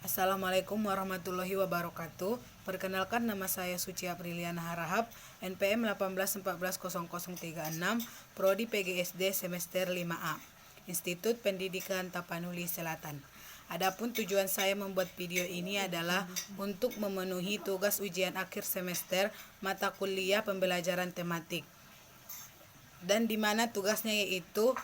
Assalamualaikum warahmatullahi wabarakatuh. Perkenalkan, nama saya Suci Apriliana Harahap, NPM 18140036, Prodi PGSD semester 5A, Institut Pendidikan Tapanuli Selatan. Adapun tujuan saya membuat video ini adalah untuk memenuhi tugas ujian akhir semester mata kuliah pembelajaran tematik. Dan di mana tugasnya yaitu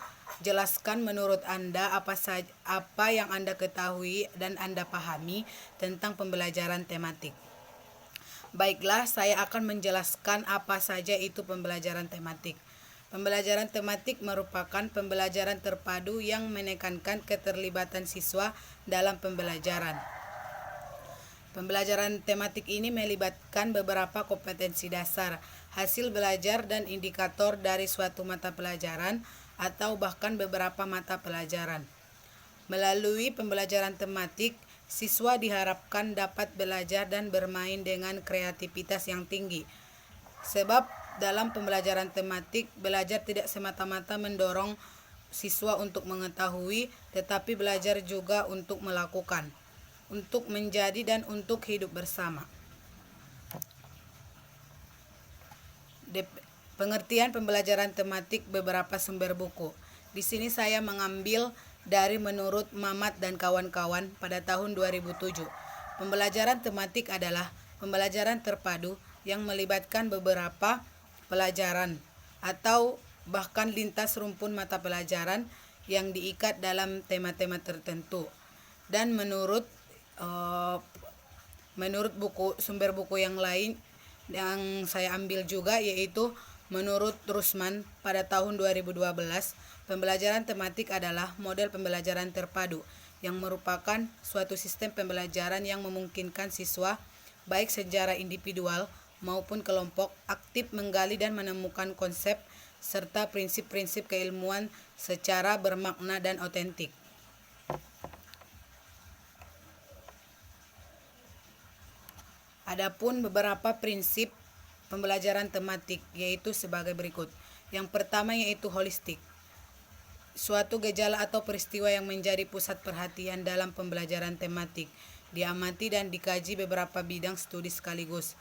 jelaskan menurut Anda apa yang Anda ketahui dan Anda pahami tentang pembelajaran tematik. Baiklah, saya akan menjelaskan apa saja itu pembelajaran tematik. Pembelajaran tematik merupakan pembelajaran terpadu yang menekankan keterlibatan siswa dalam pembelajaran. Pembelajaran tematik ini melibatkan beberapa kompetensi dasar, hasil belajar dan indikator dari suatu mata pelajaran atau bahkan beberapa mata pelajaran. Melalui pembelajaran tematik, siswa diharapkan dapat belajar dan bermain dengan kreativitas yang tinggi. Sebab dalam pembelajaran tematik, belajar tidak semata-mata mendorong siswa untuk mengetahui, tetapi belajar juga untuk melakukan, untuk menjadi dan untuk hidup bersama. Pengertian pembelajaran tematik beberapa sumber buku. Di sini saya mengambil dari menurut Mamat dan kawan-kawan pada tahun 2007. Pembelajaran tematik adalah pembelajaran terpadu yang melibatkan beberapa pelajaran atau bahkan lintas rumpun mata pelajaran yang diikat dalam tema-tema tertentu. Dan menurut sumber buku yang lain yang saya ambil juga, yaitu menurut Rusman pada tahun 2012, pembelajaran tematik adalah model pembelajaran terpadu yang merupakan suatu sistem pembelajaran yang memungkinkan siswa baik secara individual maupun kelompok aktif menggali dan menemukan konsep serta prinsip-prinsip keilmuan secara bermakna dan otentik. Adapun beberapa prinsip pembelajaran tematik yaitu sebagai berikut. Yang pertama yaitu holistik. Suatu gejala atau peristiwa yang menjadi pusat perhatian dalam pembelajaran tematik diamati dan dikaji beberapa bidang studi sekaligus,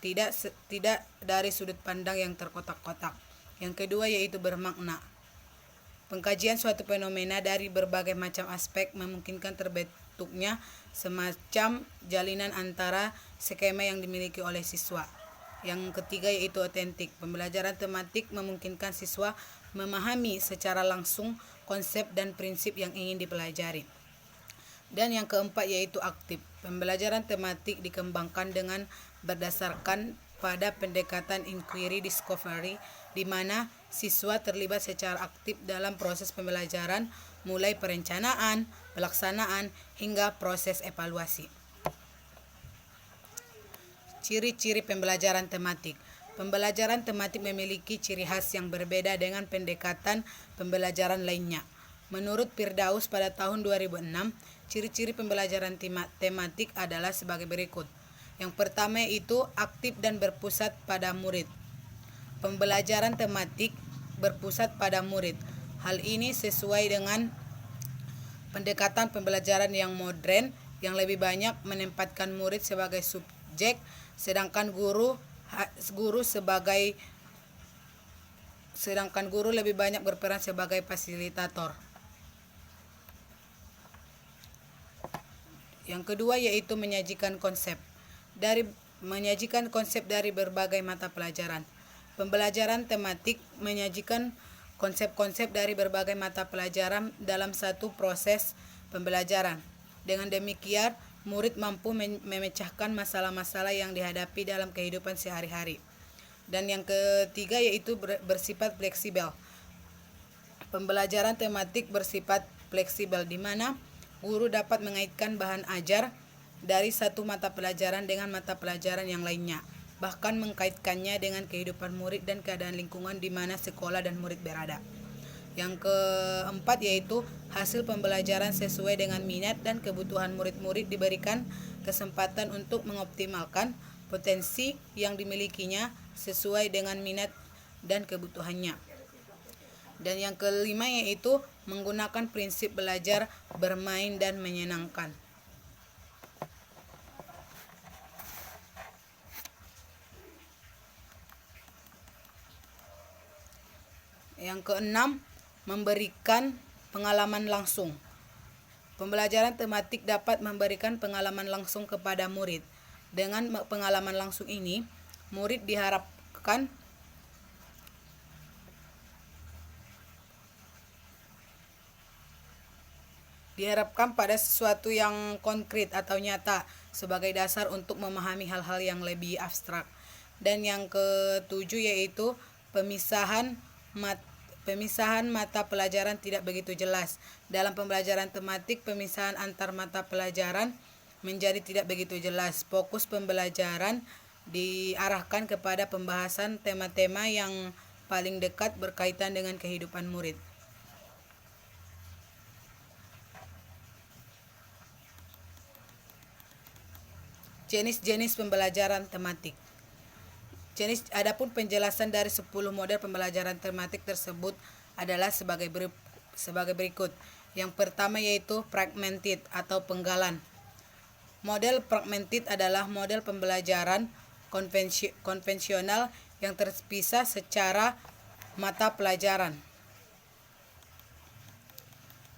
tidak dari sudut pandang yang terkotak-kotak. Yang kedua yaitu bermakna. Pengkajian suatu fenomena dari berbagai macam aspek memungkinkan terbentuknya semacam jalinan antara skema yang dimiliki oleh siswa. Yang ketiga yaitu otentik. Pembelajaran tematik memungkinkan siswa memahami secara langsung konsep dan prinsip yang ingin dipelajari. Dan yang keempat yaitu aktif. Pembelajaran tematik dikembangkan dengan berdasarkan pada pendekatan inquiry discovery, di mana siswa terlibat secara aktif dalam proses pembelajaran mulai perencanaan, pelaksanaan, hingga proses evaluasi. Ciri-ciri pembelajaran tematik. Pembelajaran tematik memiliki ciri khas yang berbeda dengan pendekatan pembelajaran lainnya. Menurut Firdaus pada tahun 2006, ciri-ciri pembelajaran tematik adalah sebagai berikut. Yang pertama yaitu aktif dan berpusat pada murid. Pembelajaran tematik berpusat pada murid. Hal ini sesuai dengan pendekatan pembelajaran yang modern yang lebih banyak menempatkan murid sebagai subjek, sedangkan guru lebih banyak berperan sebagai fasilitator. Yang kedua yaitu menyajikan konsep dari berbagai mata pelajaran. Pembelajaran tematik menyajikan konsep-konsep dari berbagai mata pelajaran dalam satu proses pembelajaran. Dengan demikian, murid mampu memecahkan masalah-masalah yang dihadapi dalam kehidupan sehari-hari. Dan yang ketiga yaitu bersifat fleksibel. Pembelajaran tematik bersifat fleksibel, di mana guru dapat mengaitkan bahan ajar dari satu mata pelajaran dengan mata pelajaran yang lainnya, bahkan mengkaitkannya dengan kehidupan murid dan keadaan lingkungan di mana sekolah dan murid berada. Yang keempat yaitu hasil pembelajaran sesuai dengan minat dan kebutuhan murid-murid diberikan kesempatan untuk mengoptimalkan potensi yang dimilikinya sesuai dengan minat dan kebutuhannya. Dan yang kelima yaitu menggunakan prinsip belajar, bermain, dan menyenangkan. Yang keenam, memberikan pengalaman langsung. Pembelajaran tematik dapat memberikan pengalaman langsung kepada murid. Dengan pengalaman langsung ini, murid diharapkan pada sesuatu yang konkret atau nyata sebagai dasar untuk memahami hal-hal yang lebih abstrak. Dan yang ketujuh yaitu pemisahan mata pelajaran tidak begitu jelas. Dalam pembelajaran tematik, pemisahan antar mata pelajaran menjadi tidak begitu jelas. Fokus pembelajaran diarahkan kepada pembahasan tema-tema yang paling dekat berkaitan dengan kehidupan murid. Jenis-jenis pembelajaran tematik. Adapun penjelasan dari 10 model pembelajaran tematik tersebut adalah sebagai berikut. Yang pertama yaitu fragmented atau penggalan. Model fragmented adalah model pembelajaran konvensional yang terpisah secara mata pelajaran.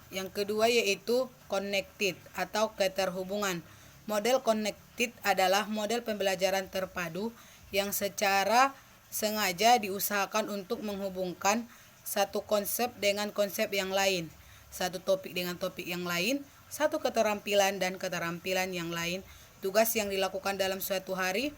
Yang kedua yaitu connected atau keterhubungan. Model connected adalah model pembelajaran terpadu yang secara sengaja diusahakan untuk menghubungkan satu konsep dengan konsep yang lain, satu topik dengan topik yang lain, satu keterampilan dan keterampilan yang lain, tugas yang dilakukan dalam suatu hari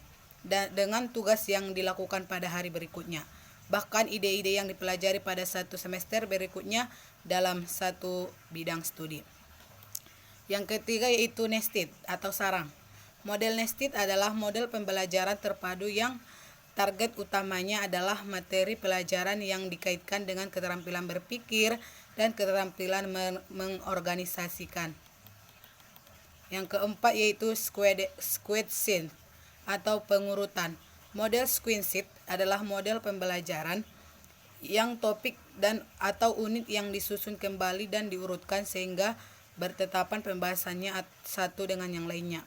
dengan tugas yang dilakukan pada hari berikutnya. Bahkan ide-ide yang dipelajari pada satu semester berikutnya dalam satu bidang studi. Yang ketiga yaitu nested atau sarang. Model nested adalah model pembelajaran terpadu yang target utamanya adalah materi pelajaran yang dikaitkan dengan keterampilan berpikir dan keterampilan mengorganisasikan. Yang keempat yaitu sequencing atau pengurutan. Model sequencing adalah model pembelajaran yang topik dan atau unit yang disusun kembali dan diurutkan sehingga bertetapan pembahasannya satu dengan yang lainnya.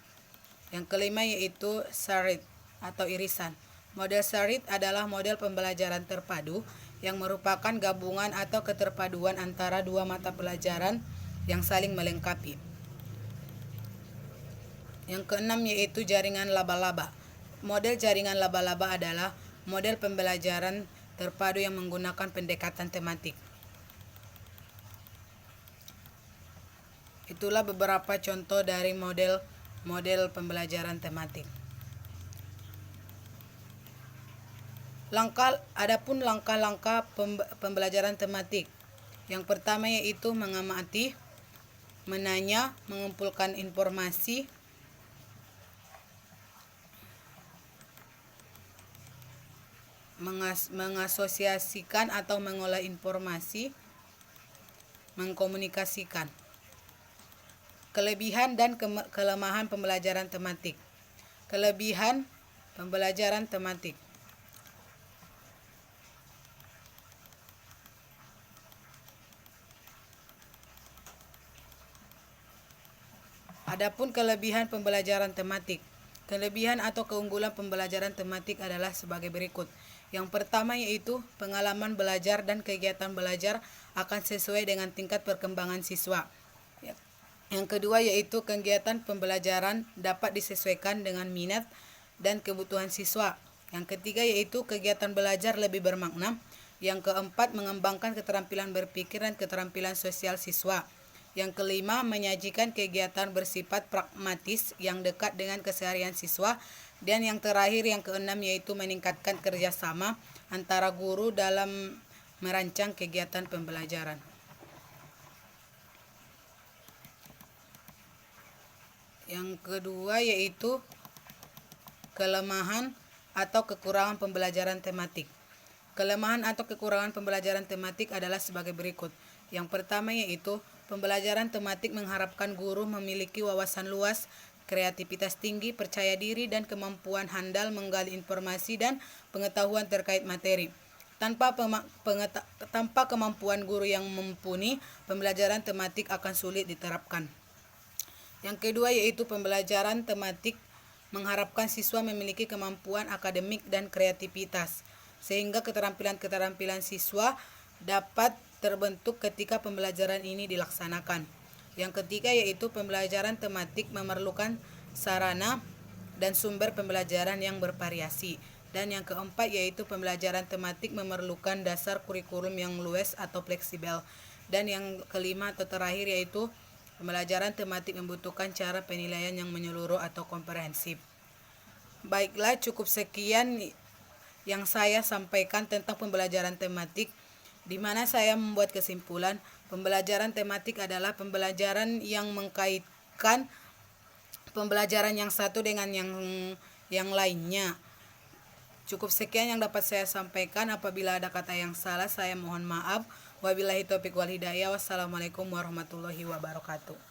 Yang kelima yaitu series atau irisan. Model series adalah model pembelajaran terpadu yang merupakan gabungan atau keterpaduan antara dua mata pelajaran yang saling melengkapi. Yang keenam yaitu jaringan laba-laba. Model jaringan laba-laba adalah model pembelajaran terpadu yang menggunakan pendekatan tematik. Itulah beberapa contoh dari model pembelajaran tematik. Adapun langkah-langkah pembelajaran tematik. Yang pertama yaitu mengamati, menanya, mengumpulkan informasi, mengasosiasikan atau mengolah informasi, mengkomunikasikan. Kelebihan dan kelemahan pembelajaran tematik. Kelebihan pembelajaran tematik. Adapun kelebihan pembelajaran tematik. Kelebihan atau keunggulan pembelajaran tematik adalah sebagai berikut. Yang pertama yaitu pengalaman belajar dan kegiatan belajar akan sesuai dengan tingkat perkembangan siswa. Yang kedua yaitu kegiatan pembelajaran dapat disesuaikan dengan minat dan kebutuhan siswa. Yang ketiga yaitu kegiatan belajar lebih bermakna. Yang keempat mengembangkan keterampilan berpikir dan keterampilan sosial siswa. Yang kelima menyajikan kegiatan bersifat pragmatis yang dekat dengan keseharian siswa. Dan yang terakhir yang keenam yaitu meningkatkan kerjasama antara guru dalam merancang kegiatan pembelajaran. Yang kedua yaitu kelemahan atau kekurangan pembelajaran tematik. Kelemahan atau kekurangan pembelajaran tematik adalah sebagai berikut. Yang pertama yaitu pembelajaran tematik mengharapkan guru memiliki wawasan luas, kreativitas tinggi, percaya diri, dan kemampuan handal menggali informasi dan pengetahuan terkait materi. Tanpa kemampuan guru yang mumpuni, pembelajaran tematik akan sulit diterapkan. Yang kedua yaitu pembelajaran tematik mengharapkan siswa memiliki kemampuan akademik dan kreativitas, sehingga keterampilan-keterampilan siswa dapat terbentuk ketika pembelajaran ini dilaksanakan. Yang ketiga yaitu pembelajaran tematik memerlukan sarana dan sumber pembelajaran yang bervariasi. Dan yang keempat yaitu pembelajaran tematik memerlukan dasar kurikulum yang luas atau fleksibel. Dan yang kelima atau terakhir yaitu pembelajaran tematik membutuhkan cara penilaian yang menyeluruh atau komprehensif. Baiklah, cukup sekian yang saya sampaikan tentang pembelajaran tematik, di mana saya membuat kesimpulan pembelajaran tematik adalah pembelajaran yang mengkaitkan pembelajaran yang satu dengan yang lainnya. Cukup sekian yang dapat saya sampaikan. Apabila ada kata yang salah, saya mohon maaf. Wabillahi taufiq wal hidayah. Wassalamualaikum warahmatullahi wabarakatuh.